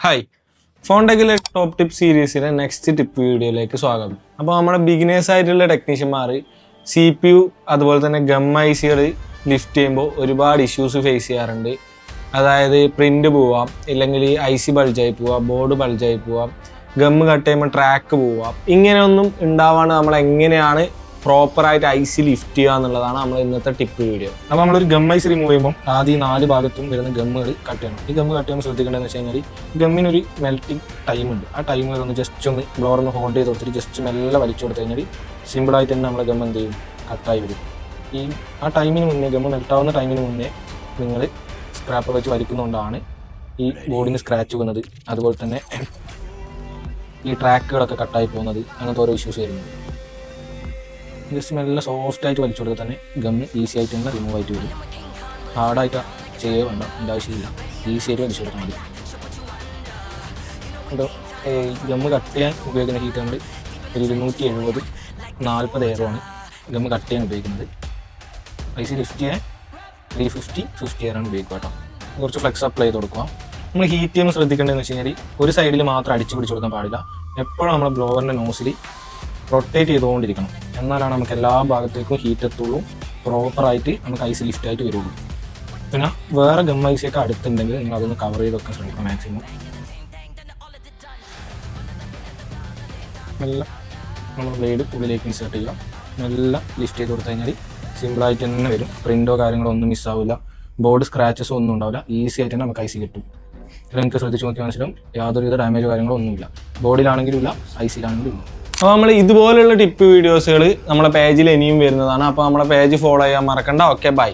Hi ഫോൺടെക്കിലെ top tip സീരീസിലെ next tip വീഡിയോയിലേക്ക് സ്വാഗതം. അപ്പോൾ നമ്മുടെ ബിഗിനേഴ്സ് ആയിട്ടുള്ള ടെക്നീഷ്യന്മാർ CPU അതുപോലെ തന്നെ ഗം ഐസികൾ ലിഫ്റ്റ് ചെയ്യുമ്പോൾ ഒരുപാട് ഇഷ്യൂസ് ഫേസ് ചെയ്യാറുണ്ട്. അതായത് പ്രിൻ്റ് പോവാം, ഇല്ലെങ്കിൽ IC ബൾജായി പോവാം, ബോർഡ് ബൾജായി പോവാം, ഗം കട്ട് ചെയ്യുമ്പോൾ ട്രാക്ക് പോവാം. ഇങ്ങനെയൊന്നും ഉണ്ടാവാണ്ട് നമ്മൾ എങ്ങനെയാണ് പ്രോപ്പറായിട്ട് IC ലിഫ്റ്റ് ചെയ്യുക എന്നുള്ളതാണ് നമ്മൾ ഇന്നത്തെ ടിപ്പ് വീഡിയോ. അപ്പോൾ നമ്മളൊരു ഗം IC റിമൂവ് ചെയ്യുമ്പോൾ ആദ്യം 4 ഭാഗത്തും വരുന്ന ഗമ്മുകൾ കട്ട് ചെയ്യണം. ഈ ഗമ്മ് കട്ട് ചെയ്യുമ്പോൾ ശ്രദ്ധിക്കേണ്ടതെന്ന് വെച്ച് കഴിഞ്ഞാൽ ഗമ്മിനൊരു മെൽറ്റിംഗ് ടൈം ഉണ്ട്. ആ ടൈം ഒന്ന് ജസ്റ്റ് ഒന്ന് ബ്ലോറൊന്ന് ഹോൾഡ് ചെയ്ത് കൊടുത്തിട്ട് ജസ്റ്റ് മെല്ലെ വലിച്ചു കൊടുത്തു കഴിഞ്ഞാൽ സിമ്പിളായിട്ട് തന്നെ നമ്മുടെ ഗം എന്ത് ചെയ്യും, കട്ടായി വരും. ആ ടൈമിന് മുന്നേ, ഗമ്മ് മെൽട്ടാവുന്ന ടൈമിന് മുന്നേ നിങ്ങൾ സ്ക്രാപ്പർ വെച്ച് വലിക്കുന്നതുകൊണ്ടാണ് ഈ ബോർഡിന് സ്ക്രാച്ച് വന്നത്, അതുപോലെ തന്നെ ഈ ട്രാക്കുകളൊക്കെ കട്ടായി പോകുന്നത്, അങ്ങനത്തെ ഓരോ ഇഷ്യൂസ് വരുന്നത്. ജസ്റ്റ് നല്ല സോഫ്റ്റായിട്ട് വലിച്ചു കൊടുത്താൽ തന്നെ ഗമ്മ് ഈസി ആയിട്ട് തന്നെ റിമൂവ് ആയിട്ട് വരും. ഹാർഡായിട്ട് ചെയ്യുക വേണ്ട, എൻ്റെ ആവശ്യമില്ല, ഈസി ആയിട്ട് വലിച്ചു കൊടുത്താൽ മതി. അപ്പോൾ ഗമ്മ് കട്ട് ചെയ്യാൻ ഉപയോഗിക്കുന്ന ഹീറ്റ് നമ്മൾ ഒരു 270-40 എയറുമാണ് ഗമ്മ് കട്ട് ചെയ്യാൻ ഉപയോഗിക്കുന്നത്. IC ലിഫ്റ്റ് ചെയ്യാൻ 350 എയറാണ് ഉപയോഗിക്കുക കേട്ടോ. കുറച്ച് ഫ്ലെക്സ് അപ്ലൈ ചെയ്ത് കൊടുക്കുക. നമ്മൾ ഹീറ്റ് ചെയ്യുമ്പോൾ ശ്രദ്ധിക്കേണ്ടതെന്ന് വെച്ച് കഴിഞ്ഞാൽ ഒരു സൈഡിൽ മാത്രം അടിച്ചു പിടിച്ച് കൊടുക്കാൻ പാടില്ല. എപ്പോഴും നമ്മൾ ബ്ലോവറിൻ്റെ നോസിൽ റൊട്ടേറ്റ് ചെയ്തുകൊണ്ടിരിക്കണം. എന്നാലാണ് നമുക്ക് എല്ലാ ഭാഗത്തേക്കും ഹീറ്റ് എത്തുള്ളൂ, പ്രോപ്പറായിട്ട് നമുക്ക് IC ലിഫ്റ്റ് ആയിട്ട് വരുള്ളൂ. പിന്നെ വേറെ ഗം IC ഒക്കെ അടുത്തുണ്ടെങ്കിൽ നിങ്ങൾ അതൊന്ന് കവർ ചെയ്ത് വെക്കാൻ ശ്രമിക്കണം മാക്സിമം. മെല്ലെ നമ്മൾ ബ്ലേഡ് ഉള്ളിലേക്ക് ഇൻസേർട്ട് ചെയ്യുക, മെല്ലെ ലിഫ്റ്റ് ചെയ്ത് കൊടുത്തു കഴിഞ്ഞാൽ സിമ്പിളായിട്ട് തന്നെ വരും. പ്രിൻ്റോ കാര്യങ്ങളോ ഒന്നും മിസ്സാവില്ല, ബോർഡ് സ്ക്രാച്ചസോ ഒന്നും ഉണ്ടാവില്ല, ഈസി ആയിട്ട് തന്നെ നമുക്ക് IC കിട്ടും. ഇത് നിങ്ങൾക്ക് ശ്രദ്ധിച്ച് നോക്കി മനസ്സിലും യാതൊരുവിധ ഡാമേജോ കാര്യങ്ങളോ ഒന്നുമില്ല, ബോർഡിലാണെങ്കിലും ഇല്ല, ICയിലാണെങ്കിലും ഇല്ല. അപ്പോൾ നമ്മൾ ഇതുപോലെയുള്ള ടിപ്പ് വീഡിയോസുകൾ നമ്മളെ പേജിൽ ഇനിയും വരുന്നതാണ്. അപ്പോൾ നമ്മളെ പേജ് ഫോളോ ചെയ്യാൻ മറക്കണ്ട. Okay, by.